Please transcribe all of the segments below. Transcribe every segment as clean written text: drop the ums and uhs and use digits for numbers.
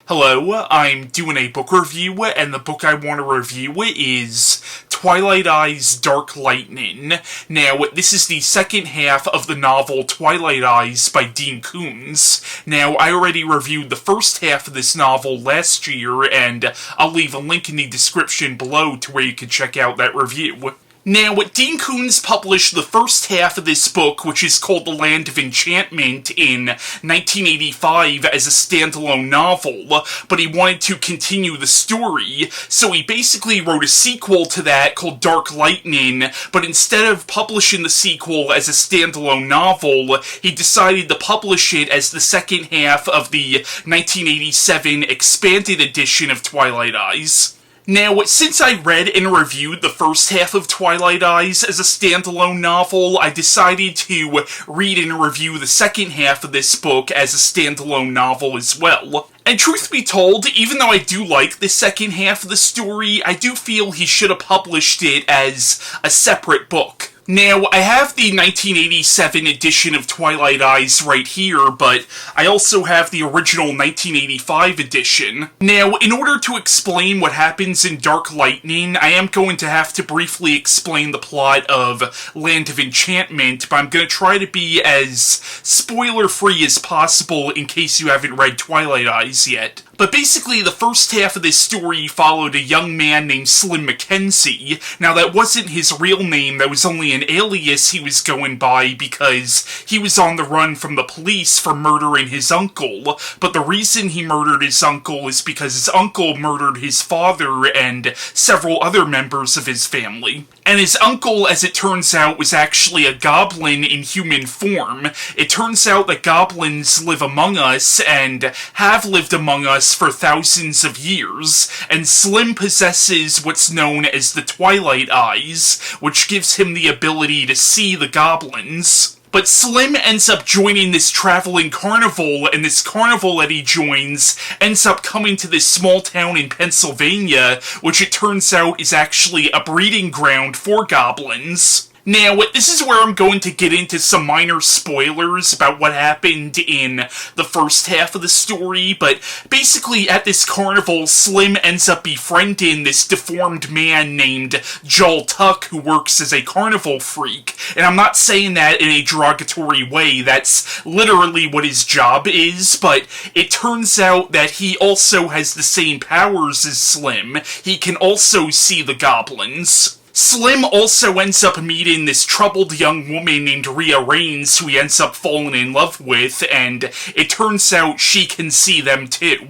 Hello, I'm doing a book review, and the book I want to review is Twilight Eyes, Dark Lightning. Now, this is the second half of the novel Twilight Eyes by Dean Koontz. Now, I already reviewed the first half of this novel last year, and I'll leave a link in the description below to where you can check out that review. Now, Dean Koontz published the first half of this book, which is called The Land of Enchantment, in 1985 as a standalone novel, but he wanted to continue the story, so he basically wrote a sequel to that called Dark Lightning, but instead of publishing the sequel as a standalone novel, he decided to publish it as the second half of the 1987 expanded edition of Twilight Eyes. Now, since I read and reviewed the first half of Twilight Eyes as a standalone novel, I decided to read and review the second half of this book as a standalone novel as well. And truth be told, even though I do like the second half of the story, I do feel he should have published it as a separate book. Now, I have the 1987 edition of Twilight Eyes right here, but I also have the original 1985 edition. Now, in order to explain what happens in Dark Lightning, I am going to have to briefly explain the plot of Land of Enchantment, but I'm going to try to be as spoiler-free as possible in case you haven't read Twilight Eyes yet. But basically, the first half of this story followed a young man named Slim Mackenzie. Now, that wasn't his real name, that was only an alias he was going by because he was on the run from the police for murdering his uncle. But the reason he murdered his uncle is because his uncle murdered his father and several other members of his family. And his uncle, as it turns out, was actually a goblin in human form. It turns out that goblins live among us and have lived among us for thousands of years, and Slim possesses what's known as the Twilight Eyes, which gives him the ability to see the goblins. But Slim ends up joining this traveling carnival, and this carnival that he joins ends up coming to this small town in Pennsylvania, which it turns out is actually a breeding ground for goblins. Now, this is where I'm going to get into some minor spoilers about what happened in the first half of the story, but basically at this carnival, Slim ends up befriending this deformed man named Joel Tuck, who works as a carnival freak. And I'm not saying that in a derogatory way, that's literally what his job is, but it turns out that he also has the same powers as Slim. He can also see the goblins. Slim also ends up meeting this troubled young woman named Rya Rains, who he ends up falling in love with, and it turns out she can see them too.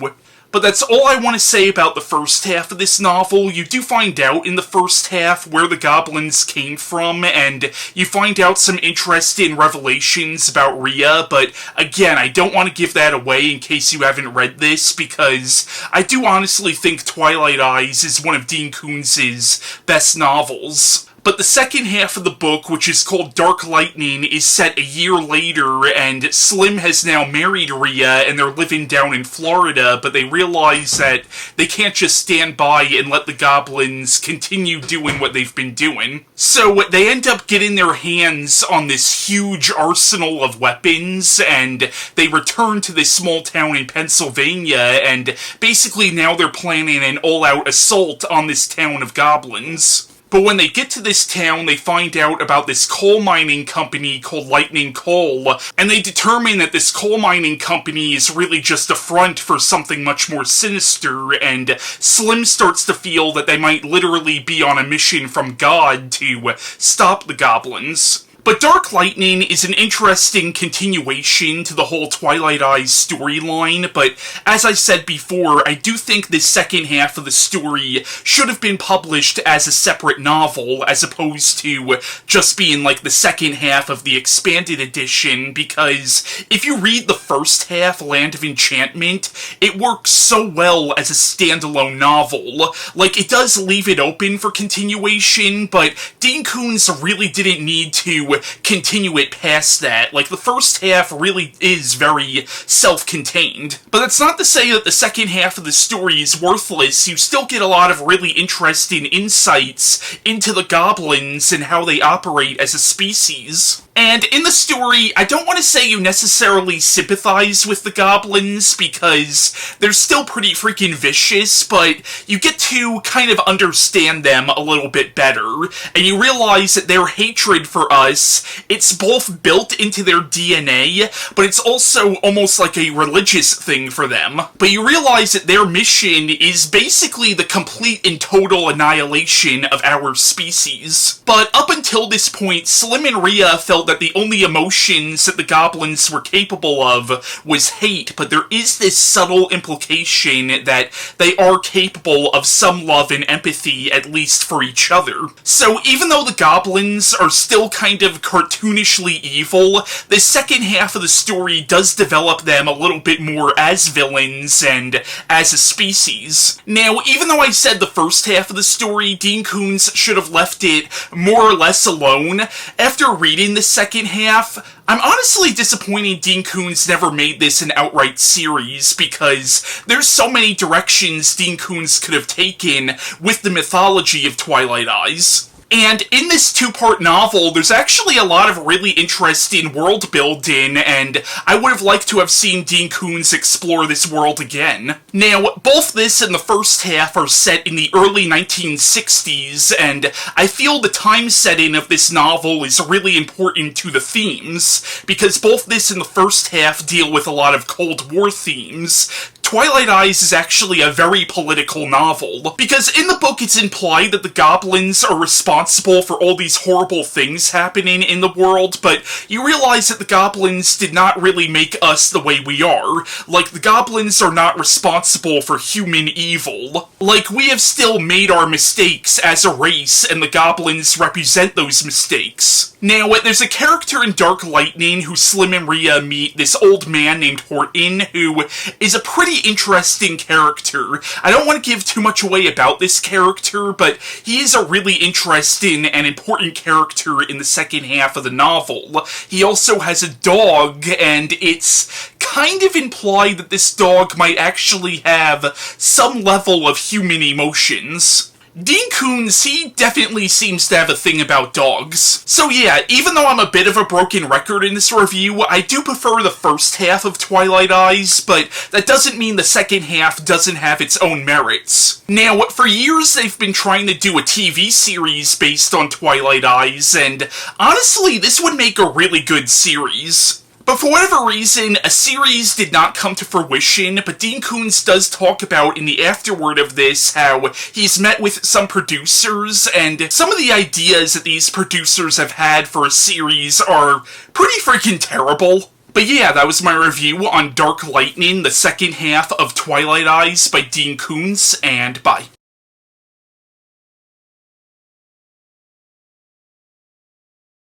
But that's all I want to say about the first half of this novel. You do find out in the first half where the goblins came from, and you find out some interesting revelations about Rya, but again, I don't want to give that away in case you haven't read this, because I do honestly think Twilight Eyes is one of Dean Koontz's best novels. But the second half of the book, which is called Dark Lightning, is set a year later, and Slim has now married Rya, and they're living down in Florida, but they realize that they can't just stand by and let the goblins continue doing what they've been doing. So they end up getting their hands on this huge arsenal of weapons, and they return to this small town in Pennsylvania, and basically now they're planning an all-out assault on this town of goblins. But when they get to this town, they find out about this coal mining company called Lightning Coal, and they determine that this coal mining company is really just a front for something much more sinister, and Slim starts to feel that they might literally be on a mission from God to stop the goblins. But Dark Lightning is an interesting continuation to the whole Twilight Eyes storyline, but as I said before, I do think this second half of the story should have been published as a separate novel, as opposed to just being like the second half of the expanded edition, because if you read the first half, Land of Enchantment, it works so well as a standalone novel. Like, it does leave it open for continuation, but Dean Koontz really didn't need to continue it past that. Like, the first half really is very self-contained. But that's not to say that the second half of the story is worthless. You still get a lot of really interesting insights into the goblins and how they operate as a species. And in the story, I don't want to say you necessarily sympathize with the goblins, because they're still pretty freaking vicious, but you get to kind of understand them a little bit better, and you realize that their hatred for us, it's both built into their DNA, but it's also almost like a religious thing for them. But you realize that their mission is basically the complete and total annihilation of our species. But up until this point, Slim and Rya felt that the only emotions that the goblins were capable of was hate, but there is this subtle implication that they are capable of some love and empathy, at least for each other. So even though the goblins are still kind of cartoonishly evil, the second half of the story does develop them a little bit more as villains and as a species. Now, even though I said the first half of the story, Dean Koontz should have left it more or less alone, after reading the second half, I'm honestly disappointed Dean Koontz never made this an outright series, because there's so many directions Dean Koontz could have taken with the mythology of Twilight Eyes. And in this two-part novel, there's actually a lot of really interesting world building, and I would have liked to have seen Dean Koontz explore this world again. Now, both this and the first half are set in the early 1960s, and I feel the time setting of this novel is really important to the themes, because both this and the first half deal with a lot of Cold War themes. Twilight Eyes is actually a very political novel, because in the book it's implied that the goblins are responsible for all these horrible things happening in the world, but you realize that the goblins did not really make us the way we are. Like, the goblins are not responsible for human evil. Like, we have still made our mistakes as a race, and the goblins represent those mistakes. Now, there's a character in Dark Lightning who Slim and Rya meet, this old man named Horton, who is a pretty interesting character. I don't want to give too much away about this character, but he is a really interesting and important character in the second half of the novel. He also has a dog, and it's kind of implied that this dog might actually have some level of human emotions. Dean Koontz, he definitely seems to have a thing about dogs. So yeah, even though I'm a bit of a broken record in this review, I do prefer the first half of Twilight Eyes, but that doesn't mean the second half doesn't have its own merits. Now, for years they've been trying to do a TV series based on Twilight Eyes, and honestly, this would make a really good series. But for whatever reason, a series did not come to fruition, but Dean Koontz does talk about in the afterword of this how he's met with some producers, and some of the ideas that these producers have had for a series are pretty freaking terrible. But yeah, that was my review on Dark Lightning, the second half of Twilight Eyes by Dean Koontz, and bye.